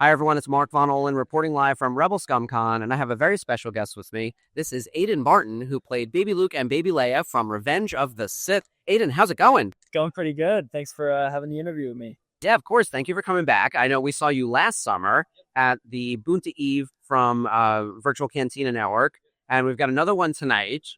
Hi, everyone. It's Mark Von Olin reporting live from Rebel Scum Con, and I have a very special guest with me. This is Aidan Barton, who played Baby Luke and Baby Leia from Revenge of the Sith. Aidan, how's it going? Going pretty good. Thanks for having the interview with me. Yeah, of course. Thank you for coming back. I know we saw you last summer at the Boonta Eve from Virtual Cantina Network, and we've got another one tonight.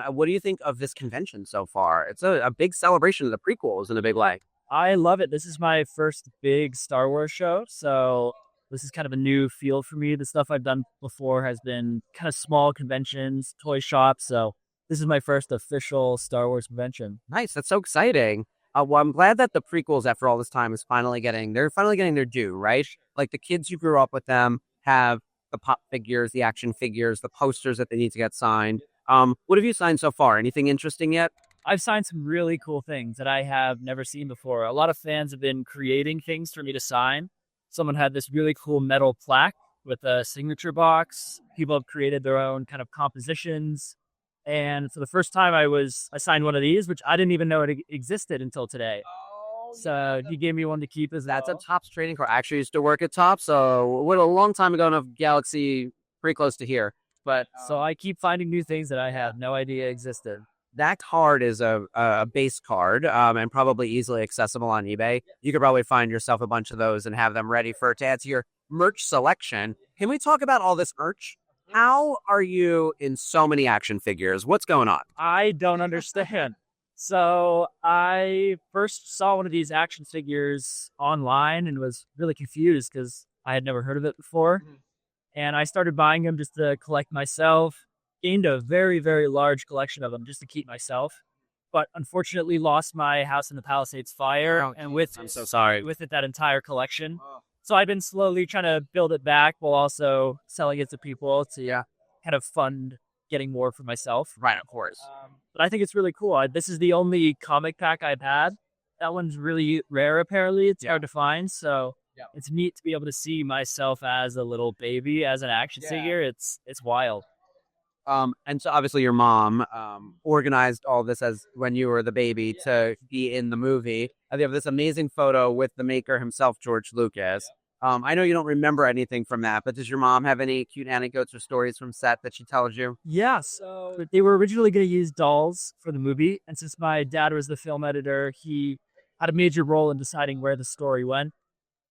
What do you think of this convention so far? It's a big celebration of the prequels in a big way. I love it. This is my first big Star Wars show, so this is kind of a new field for me. The stuff I've done before has been kind of small conventions, toy shops, so this is my first official Star Wars convention. Nice. That's so exciting. Well, I'm glad that the prequels, after all this time, they're finally getting their due, right? Like the kids who grew up with them have the pop figures, the action figures, the posters that they need to get signed. What have you signed so far? Anything interesting yet? I've signed some really cool things that I have never seen before. A lot of fans have been creating things for me to sign. Someone had this really cool metal plaque with a signature box. People have created their own kind of compositions. And for the first time I signed one of these, which I didn't even know it existed until today. So he gave me one to keep as That's well. a Topps trading card. I actually used to work at Topps, so what a long time ago in a galaxy pretty close to here. But So I keep finding new things that I had no idea existed. that card is a base card and probably easily accessible on eBay. You could probably find yourself a bunch of those and have them ready to add to your merch selection. Can we talk about all this merch? How are you in so many action figures? What's going on? I don't understand. So I first saw one of these action figures online and was really confused because I had never heard of it before. And I started buying them just to collect myself. Gained a very, very large collection of them just to keep myself. But unfortunately lost my House in the Palisades fire. Oh, And with I'm so sorry. with it, that entire collection. So I've been slowly trying to build it back while also selling it to people to kind of fund getting more for myself. Right, of course. But I think it's really cool. This is the only comic pack I've had. That one's really rare, apparently. It's hard to find. So it's neat to be able to see myself as a little baby, as an action figure. It's wild. And so obviously your mom organized all this as when you were the baby to be in the movie. They have this amazing photo with the maker himself, George Lucas. I know you don't remember anything from that, but does your mom have any cute anecdotes or stories from set that she tells you? Yeah, so they were originally going to use dolls for the movie. And since my dad was the film editor, he had a major role in deciding where the story went.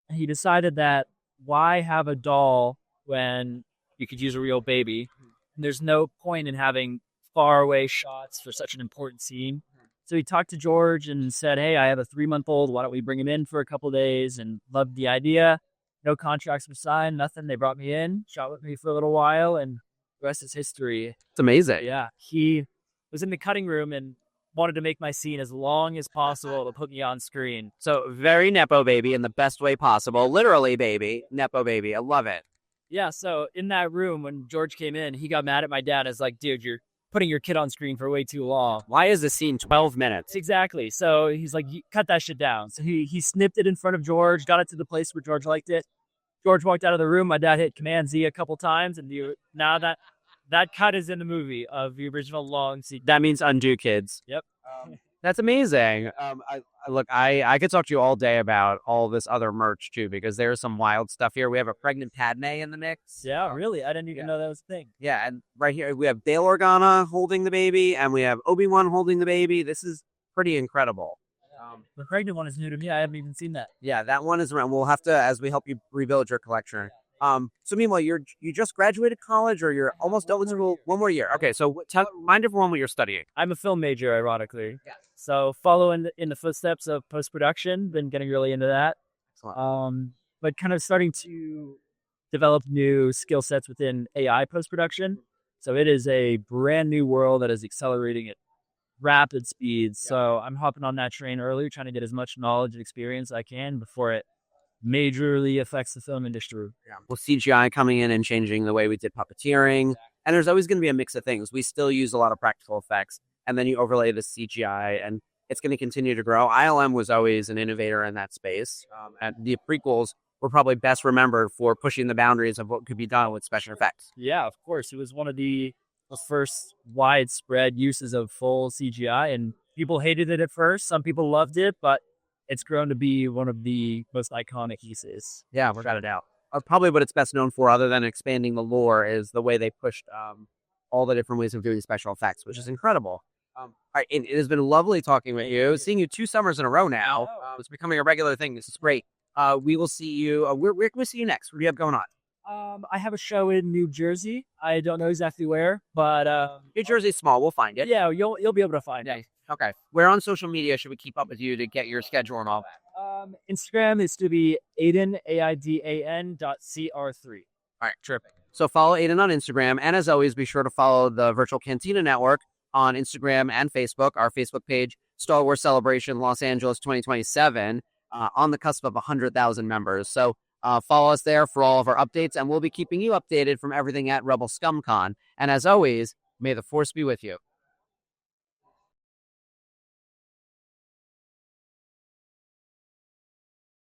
And he decided that why have a doll when you could use a real baby? And there's no point in having far away shots for such an important scene. So he talked to George and said, hey, I have a 3-month-old. Why don't we bring him in for a couple of days? And loved the idea. No contracts were signed, nothing. They brought me in, shot with me for a little while, and the rest is history. It's amazing. Yeah, he was in the cutting room and wanted to make my scene as long as possible to put me on screen. So very Nepo baby in the best way possible. Literally baby, Nepo baby. I love it. Yeah, so in that room, when George came in, he got mad at my dad. As like, dude, you're putting your kid on screen for way too long. Why is the scene 12 minutes? Exactly. So he's like, cut that shit down. So he snipped it in front of George, got it to the place where George liked it. George walked out of the room. My dad hit Command Z a couple times, and now that cut is in the movie of the original long scene. That means undo, kids. Yep. That's amazing. I could talk to you all day about all this other merch too, because there's some wild stuff here. We have a pregnant Padme in the mix. Yeah, really? I didn't even know that was a thing. Yeah, and right here we have Bail Organa holding the baby, and we have Obi-Wan holding the baby. This is pretty incredible. The pregnant one is new to me. I haven't even seen that. Yeah, that one is around. We'll have to, as we help you rebuild your collection. So meanwhile, you just graduated college, or you're almost done with school? One more year. Okay, so remind everyone what you're studying. I'm a film major, ironically. Yeah. So following in the footsteps of post-production, been getting really into that. Excellent. But kind of starting to develop new skill sets within AI post-production. So it is a brand new world that is accelerating at rapid speeds. Yeah. So I'm hopping on that train early, trying to get as much knowledge and experience I can before it majorly affects the film industry. Yeah. Well, CGI coming in and changing the way we did puppeteering. Exactly. And there's always going to be a mix of things. We still use a lot of practical effects, and then you overlay the CGI, and it's going to continue to grow. ILM was always an innovator in that space. And the prequels were probably best remembered for pushing the boundaries of what could be done with special effects. Yeah, of course. It was one of the first widespread uses of full CGI, and people hated it at first. Some people loved it, but it's grown to be one of the most iconic pieces. Yeah, without a doubt. Probably what it's best known for, other than expanding the lore, is the way they pushed all the different ways of doing special effects, which is incredible. All right, it has been lovely talking with you. Seeing you 2 summers in a row now. It's becoming a regular thing. This is great. We will see you. Where can we see you next? What do you have going on? I have a show in New Jersey. I don't know exactly where, but New Jersey's small. We'll find it. Yeah, you'll be able to find it. Okay. Where on social media should we keep up with you to get your schedule and all that? Instagram is to be Aidan, AIDAN.CR3. All right, terrific. So follow Aidan on Instagram. And as always, be sure to follow the Virtual Cantina Network on Instagram and Facebook. Our Facebook page, Star Wars Celebration Los Angeles 2027, on the cusp of 100,000 members. So follow us there for all of our updates, and we'll be keeping you updated from everything at Rebel Scum Con. And as always, may the Force be with you.